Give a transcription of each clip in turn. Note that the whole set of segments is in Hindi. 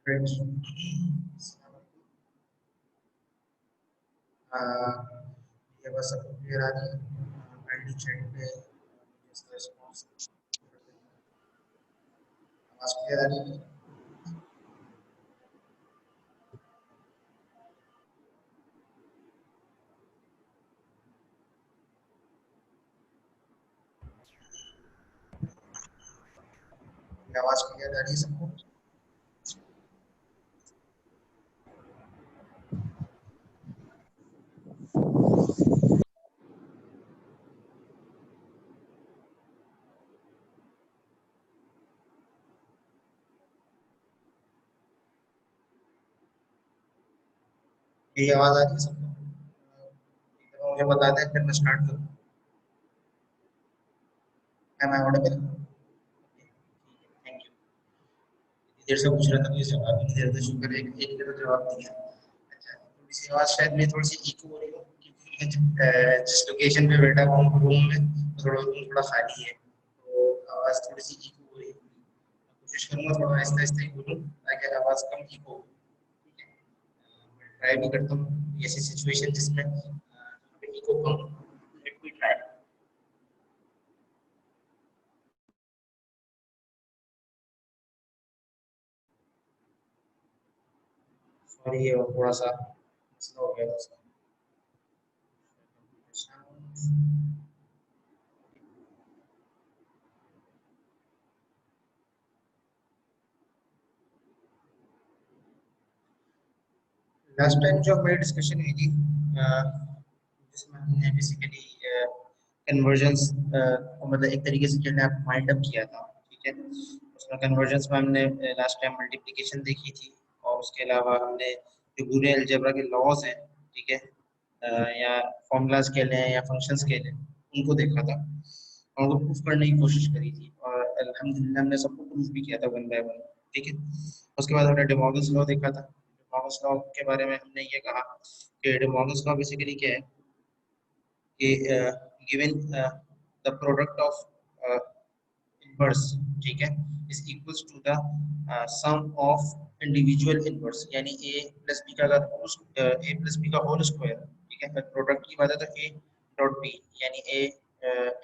Right. ये बस सबको क्लियर आ रही है। काइंडली चैट पे मुझे इसका रिस्पॉन्स आवाज क्लियर आ रही है। आवाज क्लियर आ रही है सबको। ये आवाज आ रही है सबको। मुझे बता दें फिर मैं स्टार्ट करूँ। Am I audible? Thank you. देर से पूछ रहा था मुझे जवाब नहीं दे रहा था, शुक्र है एक ने तो जवाब दिया। अच्छा, थोड़ी सी आवाज शायद मेरी थोड़ी सी इको हो रही हो क्योंकि मैं जिस लोकेशन पे बैठा हूँ रूम में थोड़ा रूम थोड़ा खाली है, तो आवाज थोड़ी सी इको हो रही है। कोशिश करूंगा थोड़ा आहिस्ता आहिस्ता ही बोलूं ताकि आवाज कम इको हो। ठीक है, ट्राई भी करता हूँ ऐसी सिचुएशन जिसमें इको कम। Let me try. सॉरी, ये थोड़ा सा मसला हो गया था। लास्ट टाइम जो हमारी डिस्कशन हुई थी जिसमें हमने बेसिकली कन्वर्जेंस को मतलब एक तरीके से जो है माइंड अप किया था। ठीक है, उसमें कन्वर्जेंस में हमने लास्ट टाइम मल्टीप्लिकेशन देखी थी और उसके अलावा हमने जो बूलियन अलजेब्रा के लॉज हैं, ठीक है, या फॉर्मूलाज के लें या फंक्शंस के लें, उनको देखा था और उनको प्रूफ करने की कोशिश करी थी और अल्हम्दुलिल्लाह हमने सबको प्रूफ भी किया था वन बाय वन। ठीक है, उसके बाद हमने डेमोगन्स लॉ देखा था। डेमोगन्स लॉ के बारे में हमने ये कहा कि डेमोगन्स लॉ बेसिकली क्या है कि given the product of inverse, ठीक है, is equals to the sum of individual inverse, यानी a प्लस b का अगर a प्लस b का होल स्क्वायर, ठीक है, अगर प्रोडक्ट की बात है तो a डॉट b यानी a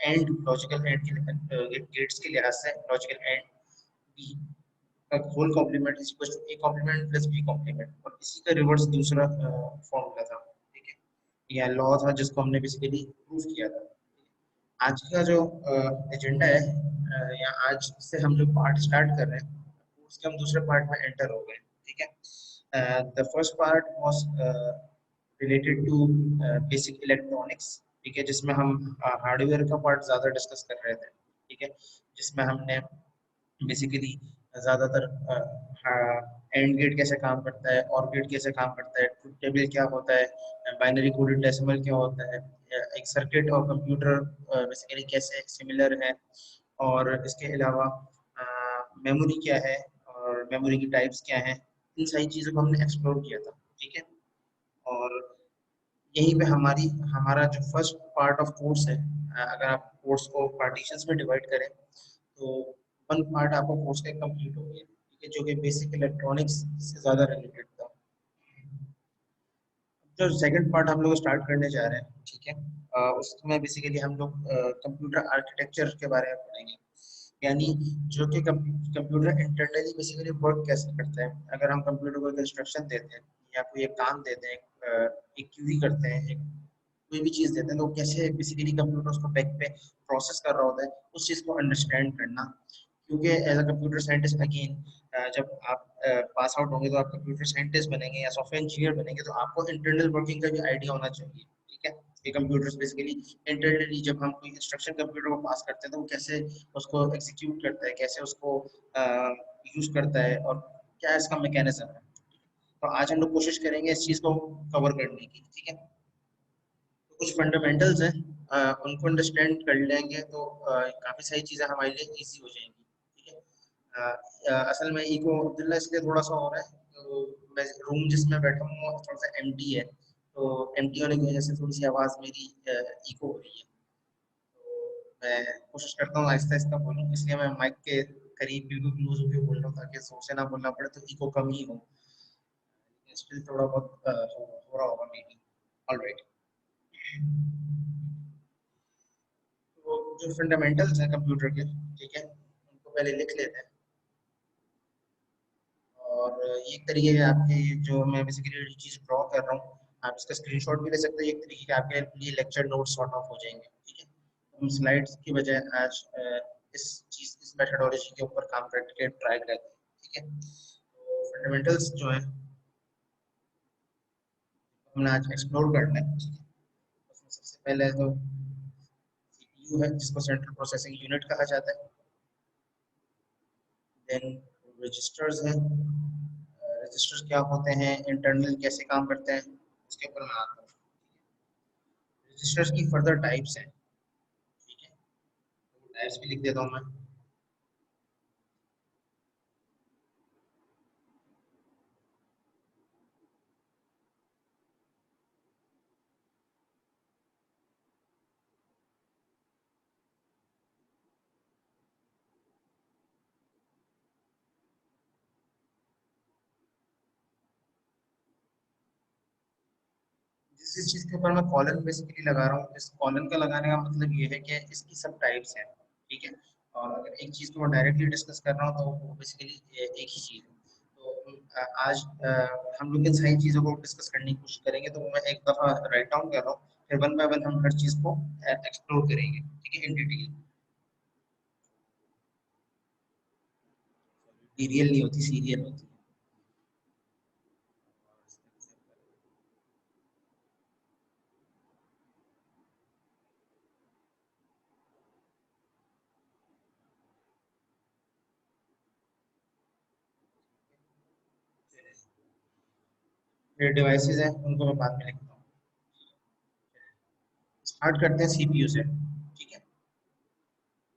एंड लॉजिकल एंड के गेट्स के लिहाज से लॉजिकल एंड b का whole complement is equal to a complement plus b complement, और इसी का रिवर्स दूसरा फॉर्मूला था। ठीक है, या लॉ था जिसको हमने बेसिकली प्रूव किया था। आज का जो एजेंडा है या आज से हम जो पार्ट स्टार्ट कर रहे हैं उसके हम दूसरे पार्ट में एंटर हो गए। ठीक है, the first part was related to basic electronics. ठीक है, जिसमें हम हार्डवेयर का पार्ट ज़्यादा डिस्कस कर रहे थे। ठीक है, जिसमें हमने बेसिकली ज़्यादातर एंड गेट कैसे काम करता है, और गेट कैसे काम करता है, ट्रुथ टेबल क्या होता है, बाइनरी कोडेड डेसिमल क्या होता है, एक सर्किट और कंप्यूटर बेसिकली कैसे सिमिलर है, और इसके अलावा मेमोरी क्या है और मेमोरी की टाइप्स क्या हैं, इन सारी चीज़ों को हमने एक्सप्लोर किया था। ठीक है, और यहीं पे हमारा जो फर्स्ट पार्ट ऑफ कोर्स है, अगर आप कोर्स को पार्टीशंस में डिवाइड करें तो वन पार्ट आपको कोर्स का कंप्लीट हो गया। ठीक है, जो कि बेसिक इलेक्ट्रॉनिक्स से ज़्यादा रिलेटेड था। जो सेकंड पार्ट हम लोग स्टार्ट करने जा रहे हैं, ठीक है, उसमें बेसिकली हम लोग कंप्यूटर आर्किटेक्चर के बारे में पढ़ेंगे, यानी जो कि कंप्यूटर इंटरनली बेसिकली वर्क कैसे करता है। अगर हम कंप्यूटर को एक इंस्ट्रक्शन देते हैं या कोई एक काम देते हैं, एक क्यूरी करते हैं, एक कोई भी चीज़ देते हैं, तो कैसे बेसिकली कंप्यूटर उसको बैक पे प्रोसेस कर रहा होता है, उस चीज़ को अंडरस्टैंड करना। क्योंकि as a computer scientist again जब आप पास आउट होंगे तो आप कंप्यूटर साइंटिस्ट बनेंगे या सॉफ्टवेयर इंजीनियर बनेंगे, तो आपको इंटरनल वर्किंग का भी आइडिया होना चाहिए। ठीक है, ये कंप्यूटर्स बेसिकली इंटरनली जब हम कोई इंस्ट्रक्शन कंप्यूटर को पास करते हैं तो वो कैसे उसको एग्जीक्यूट करता है, कैसे उसको यूज करता है, और क्या इसका मैकेनिज्म है। तो आज हम लोग कोशिश करेंगे इस चीज़ को कवर करने की। ठीक है, तो कुछ फंडामेंटल्स हैं, उनको अंडरस्टैंड कर लेंगे तो काफ़ी सारी चीज़ें हमारे लिए ईजी हो जाएंगी। ठीक है, असल में इको अब्दुल्ला इसलिए थोड़ा सा हो रहा है, तो मैं रूम जिसमें बैठा हूँ थोड़ा सा एम्प्टी है, तो एम्प्टी होने की वजह से थोड़ी सी आवाज़ मेरी इको हो रही है। तो मैं कोशिश करता हूँ आहिस्ता आहिस्ता बोलूँ, इसलिए मैं माइक के करीब बिल्कुल क्लोज होके बोल रहा हूँ ताकि जोर से ना बोलना पड़े तो इको कम ही हो, स्टिल थोड़ा बहुत हो रहा होगा मे बी। ऑलराइट, तो जो फंडामेंटल्स हैं कंप्यूटर के, ठीक है, उनको पहले लिख लेते हैं। और ये एक तरीके है आपके, जो मैं बेसिकली चीज ड्रॉ कर रहा हूँ, आप इसका स्क्रीनशॉट भी ले सकते हैं, एक तरीके के आपके लिए लेक्चर नोट सॉर्ट ऑफ हो जाएंगे, ठीक है। हम स्लाइड्स की बजाय आज इस मेथोडोलॉजी के ऊपर काम करके ट्राई करते हैं, ठीक है। तो फंडामेंटल्स जो है हमने आज एक्सप्लोर करना है, ठीक है। उसमें सबसे पहले तो सीपीयू है, जिसको सेंट्रल प्रोसेसिंग यूनिट कहा जाता है। देन रजिस्टर्स हैं, रजिस्टर्स क्या होते हैं, इंटरनल कैसे काम करते हैं, उसके ऊपर मैं आता हूँ। रजिस्टर्स की फर्दर टाइप्स हैं, ठीक है, तो टाइप्स भी लिख देता हूँ मैं। जिस चीज के ऊपर मैं कॉलन बेसिकली लगा रहा हूँ, इस कॉलन का लगाने का मतलब ये है कि इसकी सब टाइप्स हैं, ठीक है। और अगर एक चीज को मैं डायरेक्टली डिस्कस कर रहा हूँ तो वो बेसिकली एक ही चीज है। तो आज हम लोग इन सारी चीजों को डिस्कस करने की कोशिश करेंगे, तो मैं एक दफा राइट डाउन कर रहा हूँ, फिर वन बाय वन हम हर चीज को एक्सप्लोर करेंगे, ठीक है, इन डिटेल। रियल नहीं होती, सीरियल होती है। डिवाइसेस हैं, उनको मैं बाद में लिखता हूँ। स्टार्ट करते हैं सीपीयू से, ठीक है।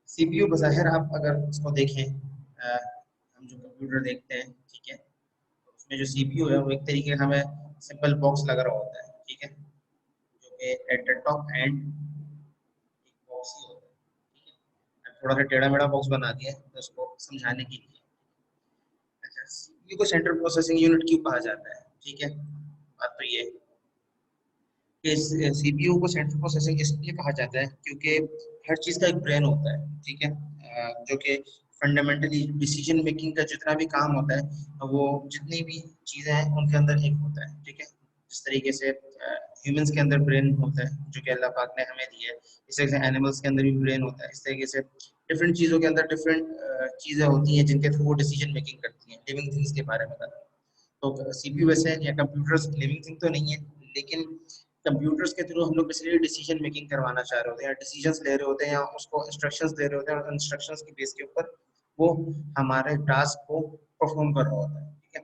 सीपीयू बज़ाहिर आप अगर उसको देखें, हम जो कंप्यूटर देखते हैं, ठीक है, तो उसमें जो सीपीयू है वो एक तरीके का हमें सिंपल बॉक्स लग रहा होता है, ठीक है, जो कि एट द टॉप एंड एक बॉक्स ही होता है, ठीक है। अब थोड़ा सा टेढ़ा मेढ़ा बॉक्स बना दिया है तो उसको समझाने के लिए। अच्छा, सीपीयू को सेंट्रल प्रोसेसिंग यूनिट क्यों कहा जाता है, ठीक है। बात तो ये कि सीपीयू को सेंट्रल प्रोसेसिंग इसलिए कहा जाता है क्योंकि हर चीज का एक ब्रेन होता है, ठीक है, जो कि फंडामेंटली डिसीजन मेकिंग का जितना भी काम होता है, वो जितनी भी चीजें हैं उनके अंदर एक होता है, ठीक है। जिस तरीके से ह्यूमंस के अंदर ब्रेन होता है जो कि अल्लाह पाक ने हमें दिया है, इस तरीके से एनिमल्स के अंदर भी ब्रेन होता है, इस तरीके से डिफरेंट चीजों के अंदर डिफरेंट चीजें होती हैं जिनके थ्रू वो डिसीजन मेकिंग करती हैं, लिविंग थिंग्स के बारे में बता रहा हूं। तो सीपीयू वैसे या कंप्यूटर्स लिविंग थिंग तो नहीं है, लेकिन कंप्यूटर्स के थ्रू हम लोग बेसिकली डिसीजन मेकिंग करवाना चाह रहे होते हैं, या डिसीजंस ले रहे होते हैं, या उसको इंस्ट्रक्शंस दे रहे होते हैं, और इंस्ट्रक्शंस के बेस के ऊपर वो हमारे टास्क को परफॉर्म कर रहा होता है, ठीक है।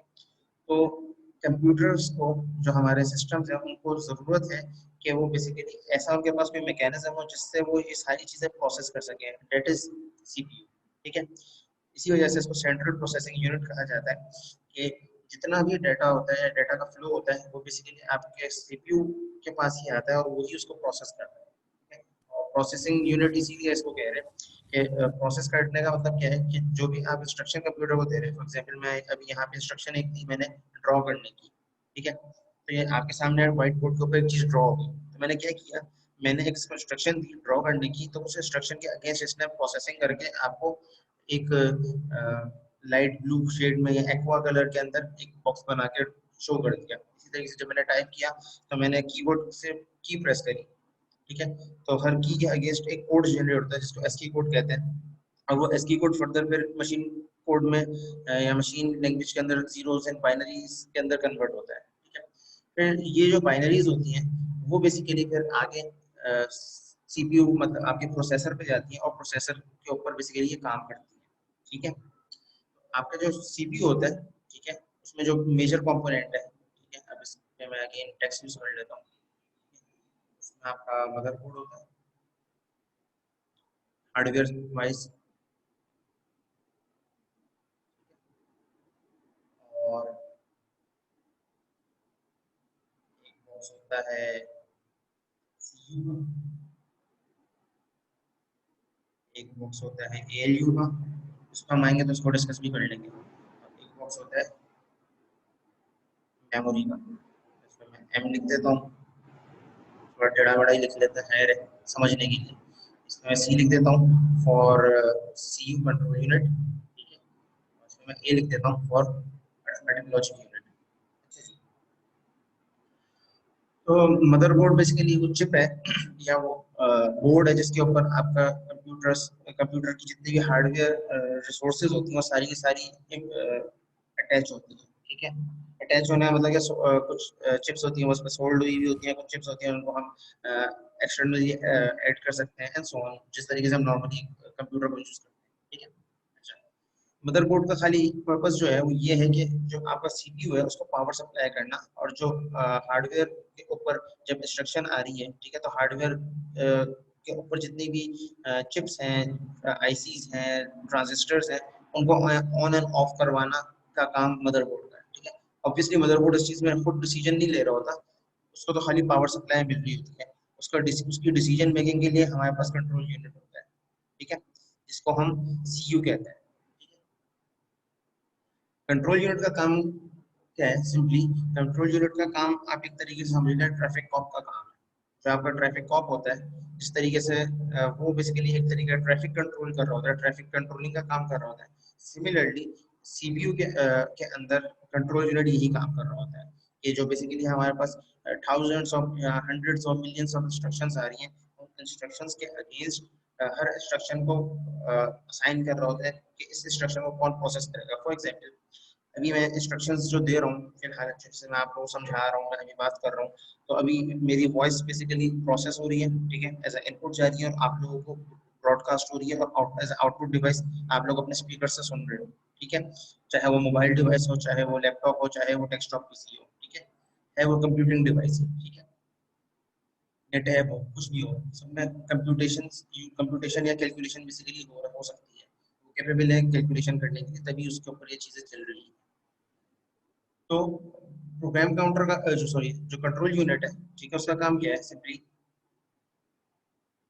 तो कंप्यूटर्स को, जो हमारे सिस्टम्स हैं, उनको ज़रूरत है कि वो बेसिकली ऐसा उनके पास कोई मैकेनिज्म हो जिससे वो ये सारी चीज़ें प्रोसेस कर सकें, दैट इज सीपीयू, ठीक है। इसी वजह से इसको सेंट्रल प्रोसेसिंग यूनिट कहा जाता है कि जितना भी डाटा होता है, डाटा का फ्लो होता है, वो बेसिकली आपके सीपीयू के पास ही आता है और वही उसको प्रोसेस करता है, ठीक है। और प्रोसेसिंग यूनिट इसीलिए इसको कह रहे हैं कि प्रोसेस करने का मतलब क्या है कि जो भी आप इंस्ट्रक्शन कंप्यूटर को दे रहे हैं, फॉर एग्जांपल मैं अभी यहाँ पे इंस्ट्रक्शन एक दी मैंने ड्रॉ करने की, ठीक है, तो ये आपके सामने व्हाइट बोर्ड के ऊपर एक चीज ड्रॉ होगी, तो मैंने क्या किया, मैंने एक इंस्ट्रक्शन दी ड्रॉ करने की, तो उस इंस्ट्रक्शन के अगेंस्ट इसने प्रोसेसिंग करके आपको एक लाइट ब्लू शेड में या एक्वा कलर के अंदर एक बॉक्स बना के शो कर दिया। इसी तरीके से जब मैंने टाइप किया तो मैंने कीबोर्ड से की प्रेस करी, ठीक है, तो हर की के अगेंस्ट एक कोड जनरेट होता है जिसको एस्की कोड कहते हैं, और वो एस्की कोड फर्दर फिर मशीन कोड में या मशीन लैंग्वेज के अंदर जीरोस एंड बाइनरीज के अंदर कन्वर्ट होता है, ठीक है। फिर ये जो बाइनरीज होती हैं वो बेसिकली फिर आगे सीपीयू मतलब आपके प्रोसेसर पे जाती है, और प्रोसेसर के ऊपर बेसिकली ये काम करती है, ठीक है। आपका जो सीपीयू होता है, ठीक है, उसमें जो मेजर कंपोनेंट है, ठीक है, अब इसमें मैं अगेन टेक्स्ट यूज कर लेता हूँ। उसमें आपका मदरबोर्ड होता है, हार्डवेयर वाइज, और एक बॉक्स होता है सीयू का, एक बॉक्स होता है एएलयू का, उसमें हम आएंगे तो उसको डिस्कस भी कर लेंगे। एक बॉक्स होता है मेमोरी का, इसमें मैं एम लिख देता हूँ, थोड़ा टेढ़ा बड़ा ही लिख लेते हैं समझने के लिए। इसमें मैं सी लिख देता हूँ for C U control unit, ठीक है। और इसमें मैं ए लिख देता हूँ फॉर अरिथमेटिक लॉजिक यूनिट। तो मदरबोर्ड बेसिकली वो चिप है या वो बोर्ड है जिसके ऊपर आपका कंप्यूटर की जितनी भी हार्डवेयर रिसोर्सेज होती हैं वो सारी की सारी अटैच होती हैं, ठीक है। अटैच होने का मतलब कि कुछ चिप्स होती हैं वो उसमें सोल्ड हुई भी होती हैं, कुछ चिप्स होती हैं उनको हम एक्सटर्नली ऐड कर सकते हैं एंड सो ऑन, जिस तरीके से हम नॉर्मली कंप्यूटर को यूज करते हैं, ठीक है। अच्छा, मदरबोर्ड का खाली पर्पस जो है वो ये है कि जो आपका सीपीयू है उसको पावर सप्लाई करना, और जो हार्डवेयर के ऊपर जब इंस्ट्रक्शन आ रही है, ठीक है, तो हार्डवेयर के ऊपर जितनी भी चिप्स हैं, आईसीज हैं, ट्रांजिस्टर्स हैं, उनको ऑन एंड ऑफ करवाना का काम मदरबोर्ड का है, ठीक है। ऑब्वियसली मदरबोर्ड इस चीज में खुद डिसीजन नहीं ले रहा होता, उसको तो खाली पावर सप्लाई मिल रही होती है। उसकी डिसीजन मेकिंग के लिए हमारे पास कंट्रोल यूनिट होता है, ठीक है, जिसको हम सीयू कहते हैं। कंट्रोल यूनिट का काम क्या है? सिंपली कंट्रोल यूनिट का काम आप एक तरीके से समझ लें ट्रैफिक कॉप का काम है। जो आपका ट्रैफिक कॉप होता है, जिस तरीके से वो बेसिकली एक तरीके का ट्रैफिक कंट्रोल कर रहा होता है, ट्रैफिक कंट्रोलिंग का काम कर रहा होता है। सिमिलरली सीपीयू के अंदर कंट्रोल यूनिट यही काम कर रहा होता है। ये जो बेसिकली हमारे पास thousands of hundreds of millions of instructions आ रही हैं, उन इंस्ट्रक्शंस के अगेंस्ट हर इंस्ट्रक्शन को असाइन कर रहा होता है कि इस इंस्ट्रक्शन को कौन प्रोसेस करेगा। फॉर एग्जाम्पल अभी मैं इंस्ट्रक्शंस जो दे रहा हूँ फिलहाल, जैसे मैं आप लोगों को समझा रहा हूँ, मैं अभी बात कर रहा हूँ, तो अभी मेरी वॉइस बेसिकली प्रोसेस हो रही है, ठीक है, एज इनपुट जा रही है और आप लोगों को ब्रॉडकास्ट हो रही है, और एज आउटपुट डिवाइस आप लोग अपने स्पीकर से सुन रहे हो, ठीक है। चाहे वो मोबाइल डिवाइस हो, चाहे वो लैपटॉप हो, चाहे वो डेस्कटॉप पीसी हो, ठीक है वो कंप्यूटिंग डिवाइस है, ठीक है। नेट है वो कुछ भी हो, सब में कंप्यूटेशन या कैलकुलेशन बेसिकली हो सकती है, वो कैपेबल है कैलकुलेशन करने के लिए, तभी उसके ऊपर ये चीजें चल रही है। तो प्रोग्राम काउंटर का जो सॉरी जो कंट्रोल यूनिट है, ठीक है, उसका काम क्या है? सिंपली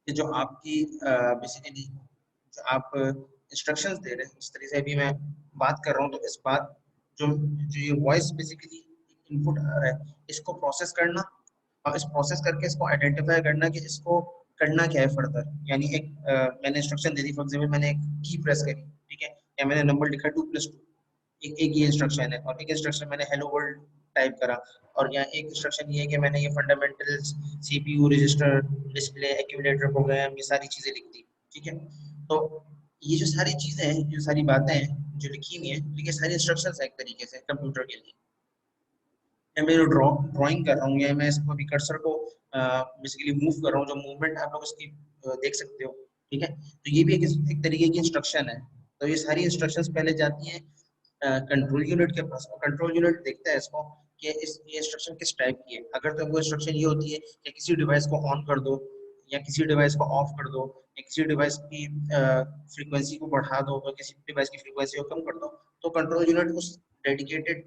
ये जो आपकी बेसिकली जो आप इंस्ट्रक्शंस दे रहे हैं, इस तरीके से अभी मैं बात कर रहा हूँ, तो इस बात जो जो ये वॉइस बेसिकली इनपुट आ रहा है, इसको प्रोसेस करना, और इस प्रोसेस करके इसको आइडेंटिफाई करना कि इसको करना क्या है फर्दर। यानी एक मैंने instruction they the, for example मैंने एक की प्रेस करी, ठीक है, या मैंने नंबर लिखा 2+2, एक ये इंस्ट्रक्शन है, और एक इंस्ट्रक्शन मैंने हेलो वर्ल्ड टाइप करा, और यहाँ एक इंस्ट्रक्शन ये है कि मैंने ये fundamentals CPU register display accumulator program ये सारी चीजें लिख दी, ठीक है। तो ये जो सारी चीजें हैं, जो सारी बातें हैं जो लिखी हुई हैं, ठीक है, सारी इंस्ट्रक्शंस है एक तरीके से कंप्यूटर के लिए। या मैं जो ड्राइंग कर रहा हूँ, या मैं इसको अभी कर्सर को बेसिकली मूव कर रहा हूँ, जो मूवमेंट आप लोग उसकी देख सकते हो, ठीक है, तो ये भी एक तरीके की इंस्ट्रक्शन है। तो ये सारी इंस्ट्रक्शंस पहले जाती हैं कंट्रोल यूनिट के पास, और कंट्रोल यूनिट देखता है इसको कि ये इंस्ट्रक्शन किस टाइप की है। अगर तो वो इंस्ट्रक्शन ये होती है कि किसी डिवाइस को ऑन कर दो, या किसी डिवाइस को ऑफ कर दो, या किसी डिवाइस की फ्रीक्वेंसी को बढ़ा दो, तो किसी डिवाइस की फ्रीक्वेंसी को कम कर दो, तो कंट्रोल यूनिट उस डेडिकेटेड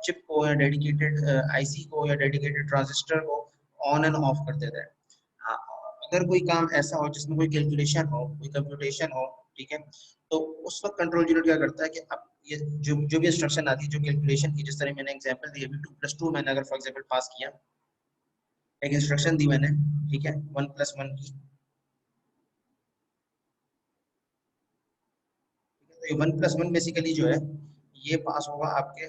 चिप को या डेडिकेटेड आईसी को या डेडिकेटेड ट्रांजिस्टर को ऑन एंड ऑफ कर देता है। हाँ, अगर कोई काम ऐसा हो जिसमें कोई कैलकुलेशन हो, कोई कंप्यूटेशन हो, ठीक है, तो उस वक्त कंट्रोल यूनिट क्या करता है कि अब ये जो भी इंस्ट्रक्शन आती है जो कैलकुलेशन की, जिस तरह मैंने एग्जांपल दी अभी 2+2 मैंने अगर फॉर एग्जांपल पास किया, एक इंस्ट्रक्शन दी मैंने, ठीक है, 1+1 की, तो ये 1+1 बेसिकली जो है ये पास होगा आपके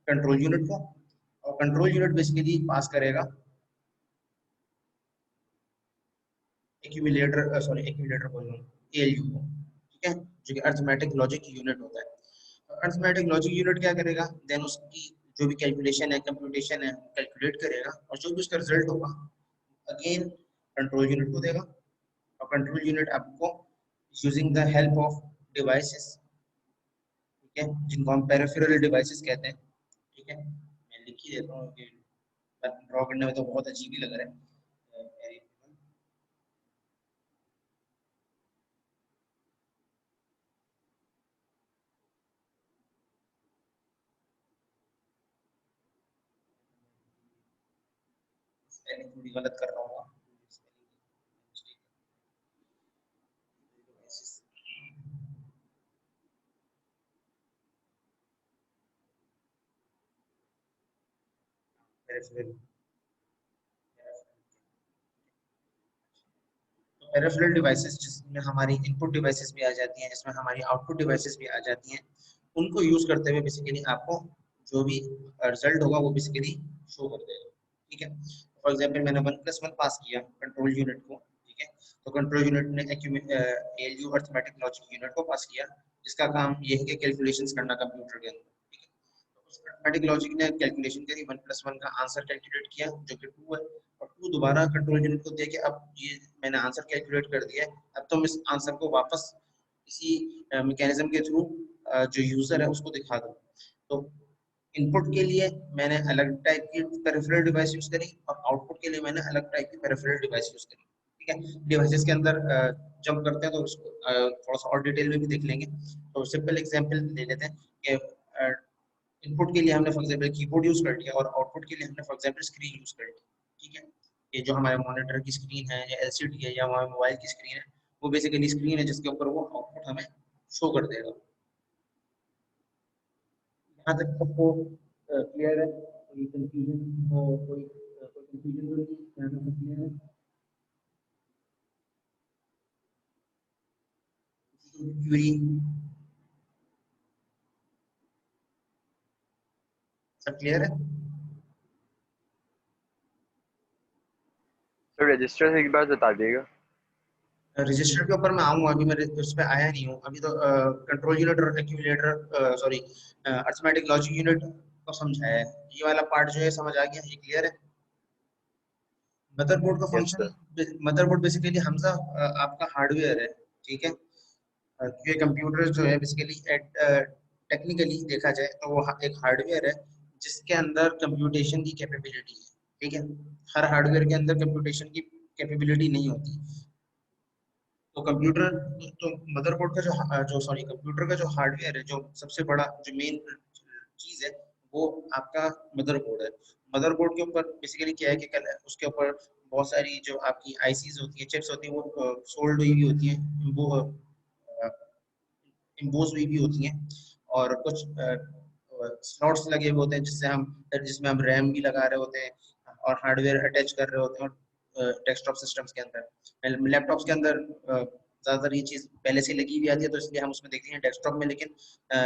कंट्रोल यूनिट को, और कंट्रोल यूनिट बेसिकली पास करेगा एक्यूमुलेटर बोल रहा हूँ एएलयू को, ठीक है, जो कि अरिथमेटिक लॉजिक यूनिट होता है। अरिथमेटिक लॉजिक यूनिट क्या करेगा? देन उसकी जो भी कैलकुलेशन है कंप्यूटेशन है कैलकुलेट करेगा, और जो भी उसका रिजल्ट होगा अगेन कंट्रोल यूनिट को देगा, और कंट्रोल यूनिट आपको using the help of devices, ठीक है, जिनको हम पेरिफेरल डिवाइसेस कहते हैं, ठीक है, मैं लिख ही देता हूँ कि ड्रॉ करने में तो बहुत अजीब ही लग रहा है। स्पेलिंग थोड़ी गलत कर रहा हूँ, पेरिफेरल। पेरिफेरल डिवाइसेस जिसमें हमारी इनपुट डिवाइसेस भी आ जाती हैं, जिसमें हमारी आउटपुट डिवाइसेस भी आ जाती हैं, उनको यूज करते हुए बेसिकली आपको जो भी रिजल्ट होगा वो बेसिकली शो कर देगा। ठीक है, फॉर एग्जांपल मैंने 1+1 पास किया कंट्रोल यूनिट को। ठीक है, तो कंट्रोल यूनिट ने एएलयू अरिथमेटिक लॉजिक यूनिट को पास किया, जिसका काम ये है कि कैलकुलेशंस करना कंप्यूटर के अंदर। ठीक है, तो उस अरिथमेटिक लॉजिक ने कैलकुलेशन करी, 1+1 का आंसर कैलकुलेट किया जो कि 2 है, और 2 दोबारा कंट्रोल यूनिट को दे के अब ये मैंने आंसर कैलकुलेट कर दिया है, अब तुम इस आंसर को वापस इसी मैकेनिज्म के थ्रू जो यूजर है उसको दिखा दो। तो इनपुट के लिए मैंने अलग टाइप की पेरिफेरल डिवाइस यूज करी और आउटपुट के लिए मैंने अलग टाइप की पेरिफेरल डिवाइस यूज करी। ठीक है, डिवाइसेस के अंदर जंप करते हैं तो उसको थोड़ा सा और डिटेल में भी देख लेंगे। तो सिंपल एग्जांपल ले लेते हैं कि इनपुट के लिए हमने फॉर एग्जांपल कीबोर्ड यूज कर लिया और आउटपुट के लिए हमने फॉर एग्जांपल स्क्रीन यूज कर ली। ठीक है, ये जो हमारे मॉनिटर की स्क्रीन है या एलसीडी है या हमारे मोबाइल की स्क्रीन है, वो बेसिकली स्क्रीन है जिसके ऊपर वो आउटपुट हमें शो कर देगा। यहाँ तक सबको क्लियर है? कोई कंफ्यूजन हो, कोई कंफ्यूजन तो नहीं? यहाँ तक सब क्लियर है? क्यूरी सब क्लियर है? सर रजिस्टर से एक बार बता दिएगा। रजिस्टर के ऊपर मैं आऊंगा, अभी मैं उस पर आया नहीं हूँ अभी तो। कंट्रोल यूनिट और accumulator, sorry, arithmetic logic unit को समझाया है। ये वाला पार्ट जो है समझ आ गया, ये क्लियर है? मदरबोर्ड का yes function, sir. Motherboard basically Hamza आपका हार्डवेयर है। ठीक है, ये कंप्यूटर जो है बेसिकली टेक्निकली देखा जाए तो वो एक हार्डवेयर है जिसके अंदर कंप्यूटेशन की कैपेबिलिटी है। ठीक है, हर हार्डवेयर के अंदर कंप्यूटेशन की कैपेबिलिटी नहीं होती। तो कंप्यूटर, तो मदरबोर्ड का जो सॉरी कंप्यूटर का जो हार्डवेयर है, जो सबसे बड़ा जो मेन चीज है, वो आपका मदरबोर्ड है। मदरबोर्ड के ऊपर बेसिकली क्या है कि उसके ऊपर बहुत सारी जो आपकी आईसीज होती है, चिप्स होती है, वो सोल्ड हुई भी होती है, वो इम्पोज हुई भी होती हैं, और कुछ स्लॉट्स लगे हुए होते हैं जिसमें हम रैम भी लगा रहे होते हैं और हार्डवेयर अटैच कर रहे होते हैं डेस्कटॉप सिस्टम्स के अंदर। लैपटॉप्स के अंदर ज़्यादातर ये चीज़ पहले से लगी हुई आती है, तो इसलिए हम उसमें देखते हैं डेस्कटॉप में। लेकिन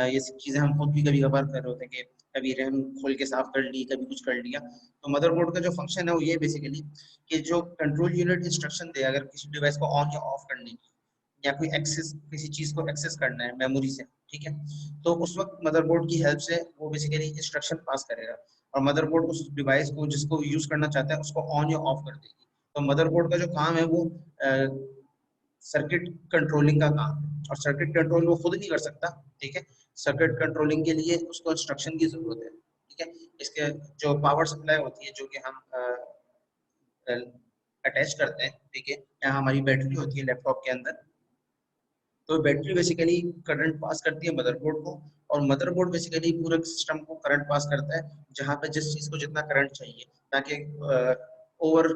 ये सब चीज़ें हम खुद भी कभी कभार कर रहे होते हैं कि कभी रैम खोल के साफ कर ली, कभी कुछ कर लिया। तो मदरबोर्ड का जो फंक्शन है वो ये बेसिकली कि जो कंट्रोल यूनिट इंस्ट्रक्शन दे अगर किसी डिवाइस को ऑन या ऑफ करने की, या कोई एक्सेस किसी चीज को एक्सेस करना है मेमोरी से। ठीक है, तो उस वक्त मदरबोर्ड की हेल्प से वो बेसिकली इंस्ट्रक्शन पास करेगा और मदरबोर्ड उस डिवाइस को जिसको यूज करना चाहता है उसको ऑन या ऑफ कर देगी। तो मदरबोर्ड का जो काम है वो सर्किट कंट्रोलिंग का काम है, और सर्किट कंट्रोल वो खुद नहीं कर सकता। ठीक है, सर्किट कंट्रोलिंग के लिए उसको इंस्ट्रक्शन की जरूरत है। ठीक है, इसके जो पावर सप्लाई होती है जो कि हम अटैच करते हैं, ठीक है, या हमारी बैटरी होती है लैपटॉप के अंदर, तो बैटरी बेसिकली करंट पास करती है मदरबोर्ड को, और मदरबोर्ड बेसिकली पूरे सिस्टम को करंट पास करता है जहां पे जिस चीज को जितना करंट चाहिए, ताकि ओवर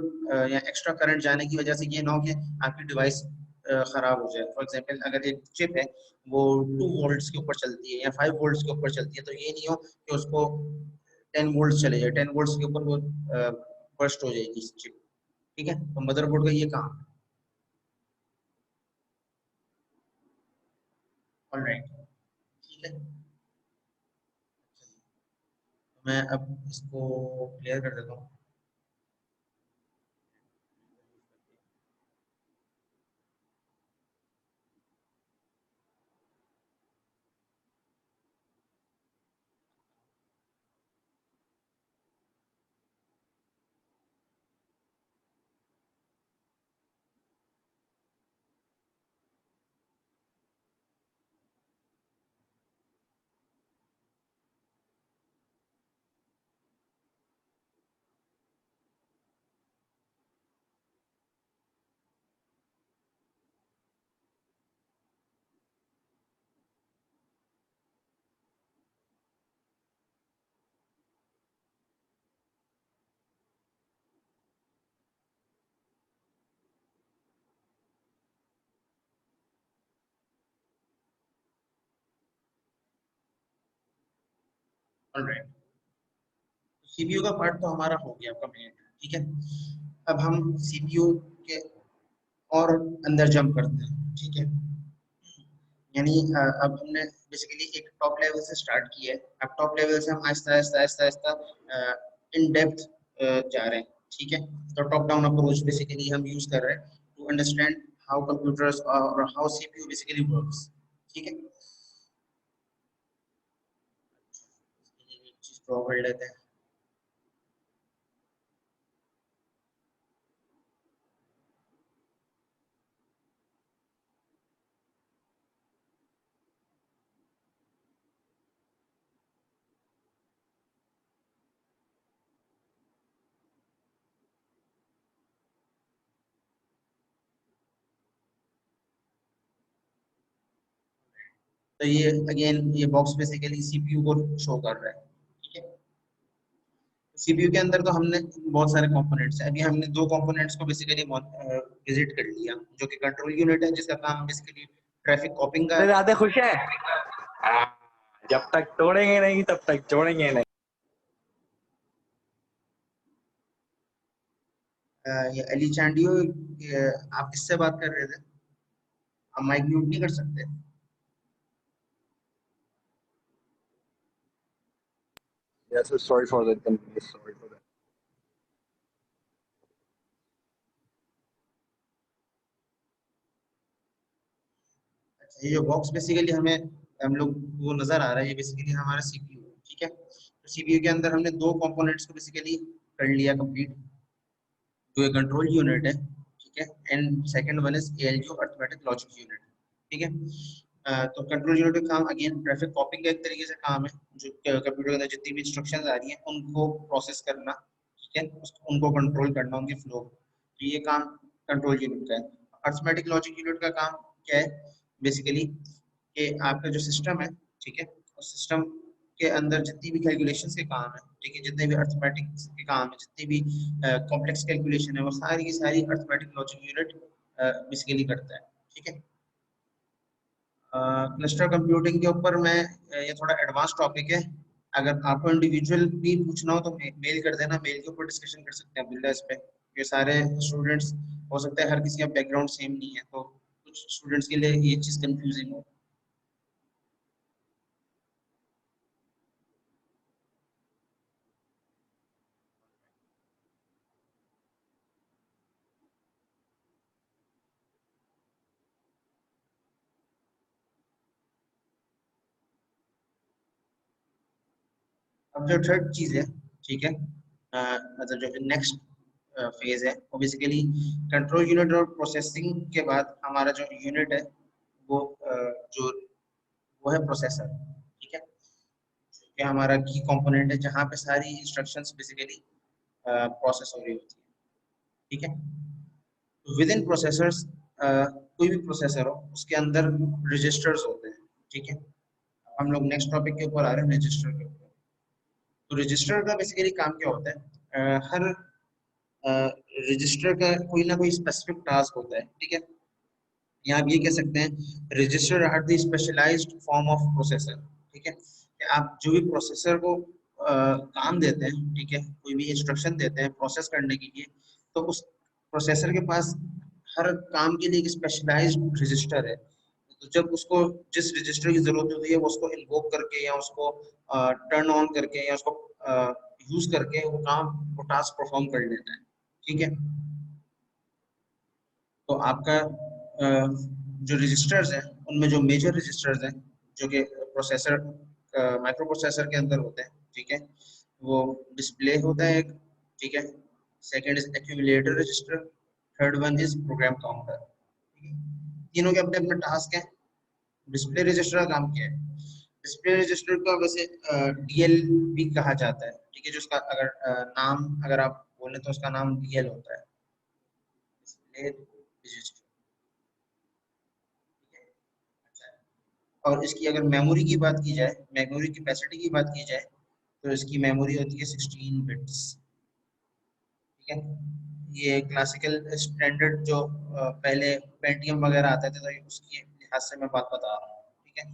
या एक्स्ट्रा करंट जाने की वजह से ये ना हो कि आपकी डिवाइस खराब हो जाए। फॉर एग्जांपल अगर एक चिप है वो 2 वोल्ट्स के ऊपर चलती है या 5 वोल्ट्स के ऊपर चलती है, तो ये नहीं हो कि उसको 10 वोल्ट्स चले जाए, 10 वोल्ट्स के ऊपर वो बर्स्ट हो जाएगी चिप। ठीक है, तो मदरबोर्ड का ये काम है। ऑलराइट, ठीक है, मैं अब इसको क्लियर कर देता हूँ। ऑलराइट, सीपीयू का पार्ट तो हमारा हो गया कंप्लीट, ठीक है। अब हम सीपीयू के और अंदर जंप करते हैं, ठीक है। यानी अब हमने बेसिकली एक टॉप लेवल से स्टार्ट किया है, अब टॉप लेवल से हम आहिस्ता आहिस्ता आहिस्ता आहिस्ता इन डेप्थ जा रहे हैं, ठीक है। तो टॉप डाउन अप्रोच बेसिकली हम यूज कर रहे हैं टू अंडरस्टैंड हाउ कंप्यूटर्स और हाउ सीपीयू बेसिकली वर्क्स, ठीक है। एक चीज ड्रॉ कर लेते हैं। तो ये अगेन ये बॉक्स बेसिकली सीपीयू को शो कर रहा है, ठीक है। सीपीयू के अंदर तो हमने बहुत सारे कंपोनेंट्स हैं, अभी हमने दो कंपोनेंट्स को बेसिकली विजिट कर लिया, जो कि कंट्रोल यूनिट है जिसका काम बेसिकली ट्रैफिक कॉपिंग का इतने ज्यादा खुश है। हाँ, जब तक तोड़ेंगे नहीं तब तक जोड़ेंगे नहीं। ये अली चांडियो, आप किससे बात कर रहे थे? आप माइक म्यूट नहीं कर सकते? Yes, sir, sorry for that. Sorry for that. अच्छा, ये जो बॉक्स बेसिकली हमें हम लोग वो नजर आ रहा है, ये बेसिकली हमारा सीपीयू है, ठीक है। तो सीपीयू के अंदर हमने दो कंपोनेंट्स को बेसिकली कर लिया कंप्लीट, जो एक कंट्रोल यूनिट है, ठीक है। And second one is ALU arithmetic logic unit, ठीक है। तो कंट्रोल यूनिट का काम अगेन ट्रैफिक कॉपिंग का एक तरीके से काम है, जो कंप्यूटर के अंदर जितनी भी इंस्ट्रक्शंस आ रही हैं उनको प्रोसेस करना, ठीक है, उनको कंट्रोल करना, उनकी फ्लो। तो ये काम कंट्रोल यूनिट का है। अरिथमेटिक लॉजिक यूनिट का काम क्या है बेसिकली, कि आपका जो सिस्टम है, ठीक है, उस सिस्टम के अंदर जितनी भी कैलकुलेशंस के काम है, ठीक है, जितने भी अरिथमेटिक के काम है, जितनी भी कॉम्प्लेक्स कैलकुलेशन है, वो सारी की सारी अरिथमेटिक लॉजिक यूनिट बेसिकली करता है, ठीक है। क्लस्टर कंप्यूटिंग के ऊपर मैं ये थोड़ा एडवांस टॉपिक है, अगर आपको इंडिविजुअल भी पूछना हो तो मेल कर देना, मेल के ऊपर डिस्कशन कर सकते हैं बिल्ला इस पे। ये सारे स्टूडेंट्स, हो सकता है हर किसी का बैकग्राउंड सेम नहीं है, तो कुछ स्टूडेंट्स के लिए ये चीज़ कंफ्यूजिंग हो। अब जो थर्ड चीज है, ठीक है, मतलब जो नेक्स्ट फेज है वो बेसिकली कंट्रोल यूनिट और प्रोसेसिंग के बाद हमारा जो यूनिट है वो जो वो है प्रोसेसर, ठीक है। कि हमारा की कंपोनेंट है जहाँ पे सारी इंस्ट्रक्शंस बेसिकली प्रोसेस हो रही होती है, ठीक है। विद इन प्रोसेसर्स, कोई भी प्रोसेसर हो उसके अंदर रजिस्टर्स होते हैं, ठीक है। हम लोग नेक्स्ट टॉपिक के ऊपर आ रहे हैं, रजिस्टर के ऊपर। तो रजिस्टर का बेसिकली काम क्या होता है, हर रजिस्टर का कोई ना कोई स्पेसिफिक टास्क होता है, ठीक है। या आप ये कह सकते हैं register are the specialized form of processor, ठीक है। कि आप जो भी प्रोसेसर को काम देते हैं, ठीक है, कोई भी इंस्ट्रक्शन देते हैं प्रोसेस करने के लिए, तो उस प्रोसेसर के पास हर काम के लिए एक स्पेशलाइज्ड रजिस्टर है। तो जब उसको जिस रजिस्टर की जरूरत होती है वो उसको इन्वोक करके या उसको टर्न ऑन करके या उसको यूज करके वो काम, वो टास्क परफॉर्म कर लेता है, ठीक है। तो आपका जो रजिस्टर्स हैं उनमें जो मेजर रजिस्टर्स हैं जो कि प्रोसेसर माइक्रो प्रोसेसर के अंदर होते हैं, ठीक है, वो डिस्प्ले होता है एक, ठीक है। Second is accumulator register, third one is program counter. तीनों के अपने अपने टास्क हैं। डिस्प्ले रजिस्टर का काम क्या है? डिस्प्ले रजिस्टर का वैसे डीएल भी कहा जाता है, ठीक है, जो उसका अगर नाम अगर आप बोले तो उसका नाम डीएल होता है, डिस्प्ले रजिस्टर, ठीक है। अच्छा, और इसकी अगर मेमोरी की बात की जाए, मेमोरी कैपेसिटी की बात की जाए, तो इसकी मेमोरी होती है 16 बिट्स, ठीक है। ये क्लासिकल स्टैंडर्ड जो पहले पेंटियम वगैरह आते थे तो उसकी लिहाज से मैं बात बता रहा हूँ, ठीक है।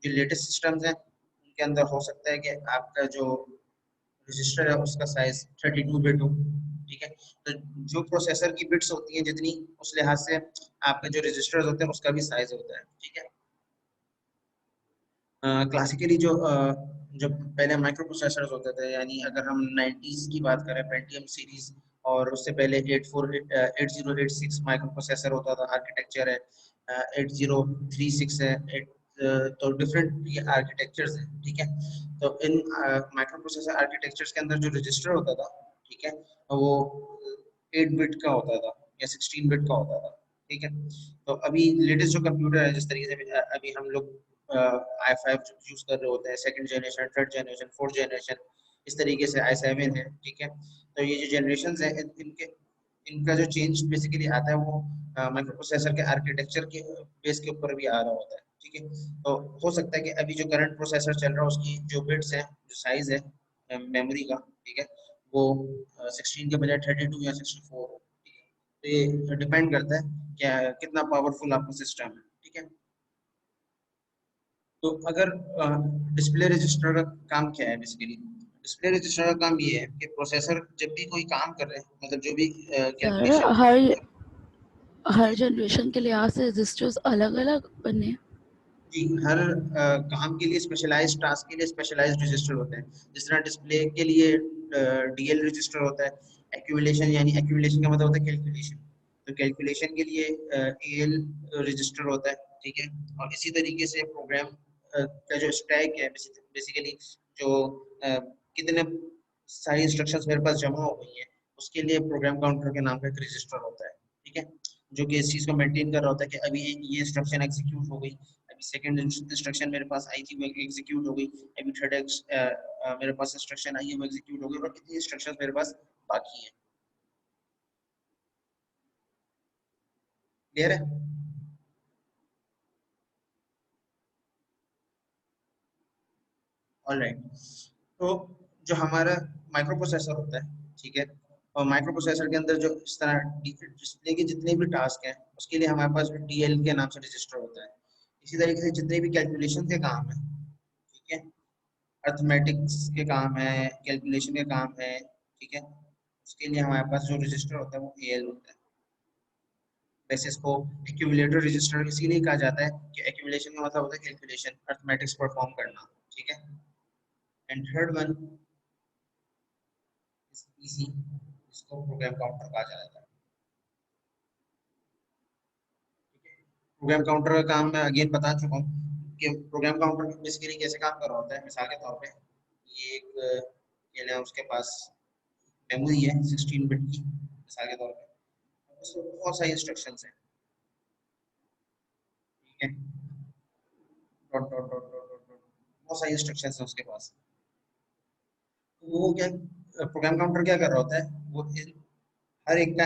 जो लेटेस्ट सिस्टम्स हैं उनके अंदर हो सकता है कि आपका जो रजिस्टर है उसका साइज 32 बिट हो, ठीक है। तो जो प्रोसेसर की बिट्स होती हैं जितनी, उस लिहाज से आपके जो रजिस्टर्स होते हैं उसका भी साइज होता है, ठीक है। क्लासिकली जो पहले माइक्रो प्रोसेसर्स होते थे, यानी अगर हम 90s की बात करें, पेंटियम सीरीज, और उससे पहले 8086 माइक्रो प्रोसेसर होता था, आर्किटेक्चर है 8036 है, तो डिफरेंट ये आर्किटेक्चर्स हैं, ठीक है। तो इन माइक्रो प्रोसेसर आर्किटेक्चर्स के अंदर जो रजिस्टर होता था, ठीक है, वो 8 बिट का होता था या 16 बिट का होता था, ठीक है। तो अभी लेटेस्ट जो कंप्यूटर है, जिस तरीके से अभी हम लोग i5 यूज कर रहे होते हैं, second generation, third generation, fourth generation, इस तरीके से i7 है, ठीक है। तो ये जो जनरेशन है इनके इनका जो चेंज बेसिकली आता है वो माइक्रो प्रोसेसर के आर्किटेक्चर के बेस के ऊपर भी आ रहा होता है, ठीक है। तो हो सकता है कि अभी जो करंट प्रोसेसर चल रहा है उसकी जो बिट्स है, जो साइज है मेमोरी का, ठीक है, वो 16 के बजाय 32 या 64 हो, ठीक है। तो ये डिपेंड करता है क्या कितना पावरफुल आपका सिस्टम है, ठीक है। तो अगर डिस्प्ले रजिस्टर का काम क्या है, बेसिकली डिस्प्ले रजिस्टर का काम ये है कि प्रोसेसर जब भी कोई काम कर रहे हैं, मतलब जो भी सर कैलकुलेशन, हर जनरेशन के लिहाज से रजिस्टर्स अलग अलग बने। जी, हर काम के लिए स्पेशलाइज्ड टास्क के लिए स्पेशलाइज्ड रजिस्टर होते हैं। जिस तरह डिस्प्ले के लिए डीएल रजिस्टर होता है, एक्यूमुलेशन यानी एक्यूमुलेशन का मतलब होता है कैलकुलेशन, तो कैलकुलेशन के लिए एएल रजिस्टर होता है, ठीक है। और इसी तरीके से प्रोग्राम का जो स्टैक है, बेसिकली जो कितने सारी इंस्ट्रक्शंस मेरे पास जमा हो गई हैं, उसके लिए प्रोग्राम काउंटर के नाम का एक रजिस्टर होता है, ठीक है, जो कि इस चीज़ को मेंटेन कर रहा होता है कि अभी ये इंस्ट्रक्शन एग्जीक्यूट हो गई, अभी सेकंड इंस्ट्रक्शन मेरे पास आई थी वो एग्जीक्यूट हो गई, अभी थर्ड मेरे पास इंस्ट्रक्शन आई है वो एग्जीक्यूट हो गई, और कितनी इंस्ट्रक्शंस मेरे पास बाकी हैं। क्लियर है? ऑलराइट। तो जो हमारा माइक्रो प्रोसेसर होता है, ठीक है, और माइक्रो प्रोसेसर के अंदर जो इस तरह डिस्प्ले के जितने भी टास्क हैं उसके लिए हमारे पास डीएल के नाम से रजिस्टर होता है। इसी तरीके से जितने भी कैलकुलेशन के काम है, ठीक है, अर्थमेटिक्स के काम है, कैलकुलेशन के काम है, ठीक है, उसके लिए हमारे पास जो रजिस्टर होता है वो एएल होता है। वैसे इसको एक्यूमुलेटर रजिस्टर इसीलिए कहा जाता है कि एक्यूमुलेशन का मतलब होता है कैलकुलेशन, अर्थमेटिक्स परफॉर्म करना, ठीक है। And third one is PC, इसको प्रोग्राम काउंटर कहा जाता है, ठीक है। प्रोग्राम काउंटर का काम मैं अगेन बता चुका हूँ कि प्रोग्राम काउंटर बेसिकली कैसे काम कर रहा होता है। मिसाल के तौर पे ये एक ये लें, उसके पास मेमोरी है 16 बिट की, मिसाल के तौर पे उसमें बहुत सारी इंस्ट्रक्शंस हैं, ठीक है, dot dot dot dot dot dot, बहुत सारी इंस्ट्रक्शंस हैं उसके पास। तो वो क्या, प्रोग्राम काउंटर क्या कर रहा होता है, वो हर एक का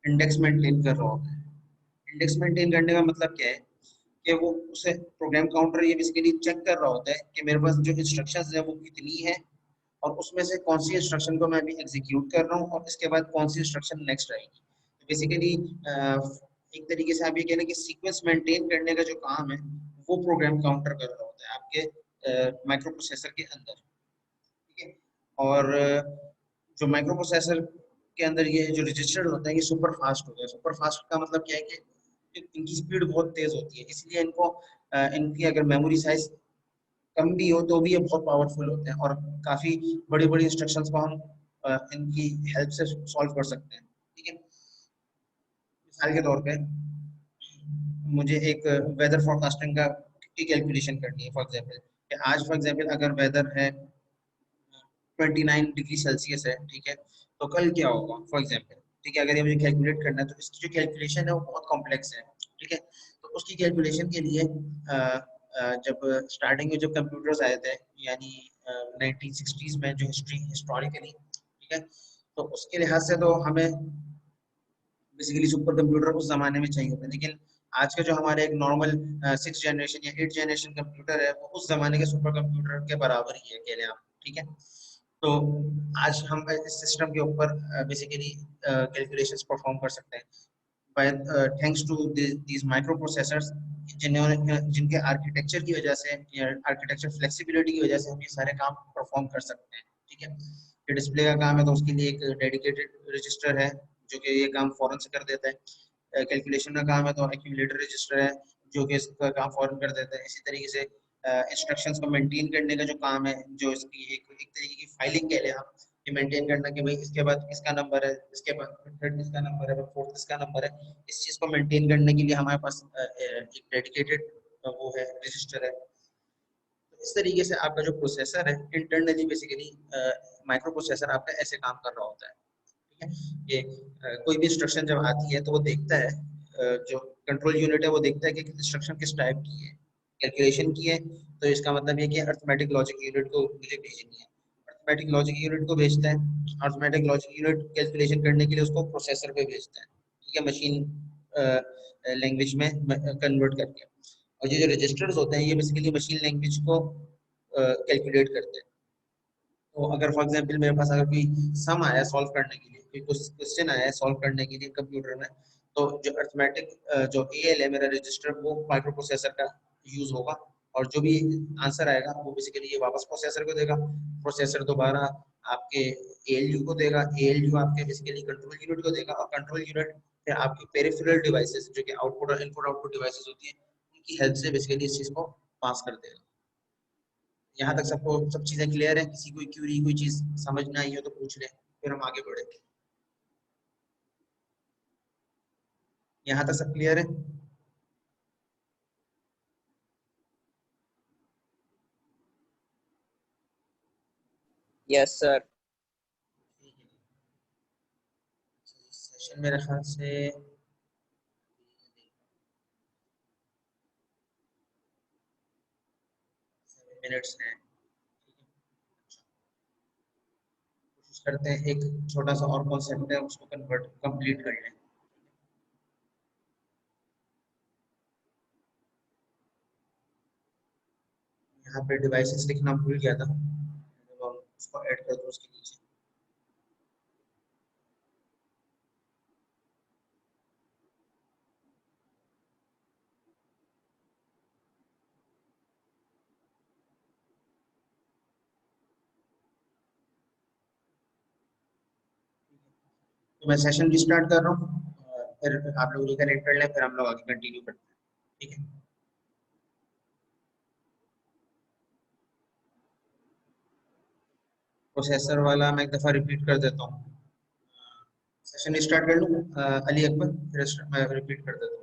इंडेक्स मेंटेन कर रहा होता है। इंडेक्स मेंटेन करने का मतलब क्या है कि वो उसे प्रोग्राम काउंटर ये बेसिकली चेक कर रहा होता है कि मेरे पास जो इंस्ट्रक्शंस है वो कितनी है, और उसमें से कौन सी इंस्ट्रक्शन को मैं अभी एग्जीक्यूट कर रहा हूँ और इसके बाद कौन सी इंस्ट्रक्शन नेक्स्ट आएगी। तो बेसिकली एक तरीके से आप ये कह लें कि सीक्वेंस मेंटेन करने का जो काम है वो प्रोग्राम काउंटर कर रहा होता है आपके माइक्रो प्रोसेसर के अंदर, ठीक है। और जो माइक्रो प्रोसेसर के अंदर ये जो रजिस्टर होते हैं ये सुपर फास्ट होते हैं। सुपर फास्ट का मतलब क्या है कि इनकी स्पीड बहुत तेज होती है, इसलिए इनको इनकी अगर मेमोरी साइज कम भी हो तो भी ये बहुत पावरफुल होते हैं, और काफी बड़ी बड़ी इंस्ट्रक्शंस को हम इनकी हेल्प से सॉल्व कर सकते हैं, ठीक है। मिसाल के तौर पे मुझे एक वेदर फोरकास्टिंग का की कैलकुलेशन करनी है, फॉर एग्जांपल कि आज फॉर एग्जांपल अगर वेदर है 29 डिग्री सेल्सियस है, ठीक है, तो कल क्या होगा फॉर एग्जांपल, ठीक है। अगर ये मुझे कैलकुलेट करना है तो इसकी जो कैलकुलेशन है वो बहुत कॉम्प्लेक्स है, ठीक है। तो उसकी कैलकुलेशन के लिए जब स्टार्टिंग में जब कंप्यूटर्स आए थे, यानी 1960s में, जो हिस्टोरिकली, ठीक है, तो उसके लिहाज से तो हमें बेसिकली सुपर कंप्यूटर उस जमाने में चाहिए होता है, लेकिन आज का जो हमारे एक नॉर्मल 6th जनरेशन या 8th जनरेशन कंप्यूटर है वो उस जमाने के सुपर कंप्यूटर के बराबर ही है, अकेले आप, ठीक है। तो आज हम इस सिस्टम के ऊपर बेसिकली कैलकुलेशंस परफॉर्म कर सकते हैं by thanks to these micro processors, जिन्होंने जिनके आर्किटेक्चर की वजह से या आर्किटेक्चर फ्लेक्सिबिलिटी की वजह से हम ये सारे काम परफॉर्म कर सकते हैं, ठीक है। ये डिस्प्ले का काम है तो उसके लिए एक डेडिकेटेड रजिस्टर है जो कि ये काम फौरन से कर देता है। कैलकुलेशन का काम है तो एक्यूमुलेटर रजिस्टर है जो कि इसका काम फौरन कर देता है। इसी तरीके से इंस्ट्रक्शंस को मेंटेन करने का जो काम है, जो इसकी एक तरीके की फाइलिंग कह लें आप, ये मेंटेन करना कि भाई इसके बाद इसका नंबर है, इसके बाद थर्ड इसका नंबर है, फोर्थ इसका नंबर है, इस चीज़ को मेंटेन करने के लिए हमारे पास एक डेडिकेटेड वो है, रजिस्टर है। इस तरीके से आपका जो प्रोसेसर है इंटरनली बेसिकली माइक्रो प्रोसेसर आपका ऐसे काम कर रहा होता है। ठीक है। ये कोई भी इंस्ट्रक्शन जब आती है तो वो देखता है, जो कंट्रोल यूनिट है वो देखता है कि इंस्ट्रक्शन किस टाइप की है। कैलकुलेशन की है तो इसका मतलब ये कि अर्थमेटिक लॉजिक यूनिट को मुझे भेजनी है, अर्थमेटिक लॉजिक यूनिट को भेजता है। अर्थमेटिक लॉजिक यूनिट कैलकुलेशन करने के लिए उसको प्रोसेसर पे भेजता है, ठीक है, मशीन लैंग्वेज में कन्वर्ट करके। और ये जो रजिस्टर्स होते हैं ये बेसिकली मशीन लैंग्वेज को कैलकुलेट करते हैं। तो अगर फॉर एग्जांपल मेरे पास अगर कोई सम आया सॉल्व करने के लिए, कोई क्वेश्चन आया है सॉल्व करने के लिए कंप्यूटर में, तो जो अर्थमेटिक जो एएल है मेरा रजिस्टर, वो माइक्रो प्रोसेसर का यूज होगा और जो भी आंसर आएगा वो बेसिकली ये वापस प्रोसेसर को देगा। प्रोसेसर दोबारा आपके एएलयू को देगा, एएलयू आपके बेसिकली कंट्रोल यूनिट को देगा और कंट्रोल यूनिट फिर आपकी पेरिफेरल डिवाइसेस जो कि आउटपुट और इनपुट आउटपुट डिवाइसेस होती है उनकी हेल्प से बेसिकली इस चीज को पास कर देगा। यहाँ तक सबको सब चीजें क्लियर है? किसी कोई क्यूरी कोई चीज समझ ना आई हो तो पूछ ले, फिर हम आगे बढ़े। यहाँ तक सब क्लियर है? Yes sir. सेशन मेरे ख्याल से 7 मिनट्स हैं। कोशिश करते हैं एक छोटा सा और कॉन्सेप्ट है उसको कन्वर्ट कंप्लीट कर लें। यहाँ पे डिवाइसेस लिखना भूल गया था, तो उसको ऐड कर दो उसके नीचे। तो मैं सेशन रिस्टार्ट कर रहा हूँ, फिर आप लोग रिकनेक्ट कर लें, फिर हम लोग आगे कंटिन्यू करते हैं। ठीक है। प्रोसेसर वाला मैं एक दफ़ा रिपीट कर देता हूँ। सेशन स्टार्ट कर लूँ अली अकबर, फिर मैं रिपीट कर देता हूँ।